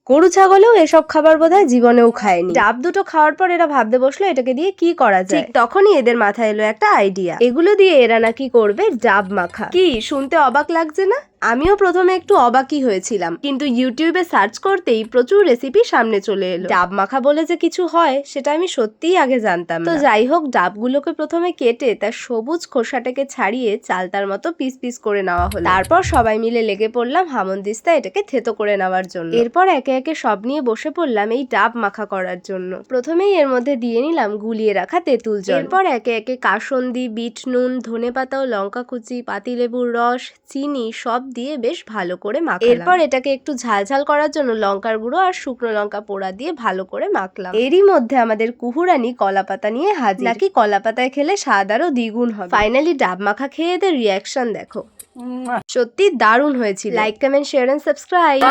গরু ছাগলেও এসব খাবার বোধহয় জীবনেও খায়নি। ডাব দুটো খাওয়ার পর এরা ভাবতে বসলো এটাকে দিয়ে কি করা যায়। ঠিক তখনই এদের মাথায় এলো একটা আইডিয়া। এগুলো দিয়ে এরা নাকি করবে ডাব মাখা। কি শুনতে অবাক লাগছে না? আমিও প্রথমে একটু অবাকই হয়েছিলাম, কিন্তু ইউটিউবে সার্চ করতেই প্রচুর রেসিপি সামনে চলে এলো। ডাব মাখা বলে যে কিছু হয় সেটা আমি সত্যিই আগে জানতাম না। তো যাই হোক, ডাবগুলোকে প্রথমে কেটে তার সবুজ খোসাটাকে ছাড়িয়ে চালতার মতো পিস পিস করে নেওয়া হলো। তারপর সবাই মিলে লেগে পড়লাম হামনদিস্তা এটাকে থেতো করে নেওয়ার জন্য। এরপর একে একে সব নিয়ে বসে পড়লাম এই ডাব মাখা করার জন্য। প্রথমেই এর মধ্যে দিয়ে নিলাম গুলিয়ে রাখা তেঁতুল জল। এরপর একে একে কাসন্দি, বিট নুন, ধনেপাতা ও লঙ্কা কুচি, পাতিলেবুর রস, চিনি সব দিয়ে বেশ ভালো করে মাখলাম। এরপর এটাকে একটু ঝালঝাল করার জন্য লঙ্কার গুঁড়ো আর শুকনো লঙ্কা পোড়া দিয়ে ভালো করে মাখলাম। এরই মধ্যে আমাদের কুহুরানি কলাপাতা নিয়ে হাজির। নাকি কলাপাতায় খেলে স্বাদ আরো দ্বিগুণ হবে। ফাইনালি ডাব মাখা খেয়ে এদের রিয়াকশন দেখো, সত্যি দারুণ হয়েছিল। Like, comment, share and subscribe.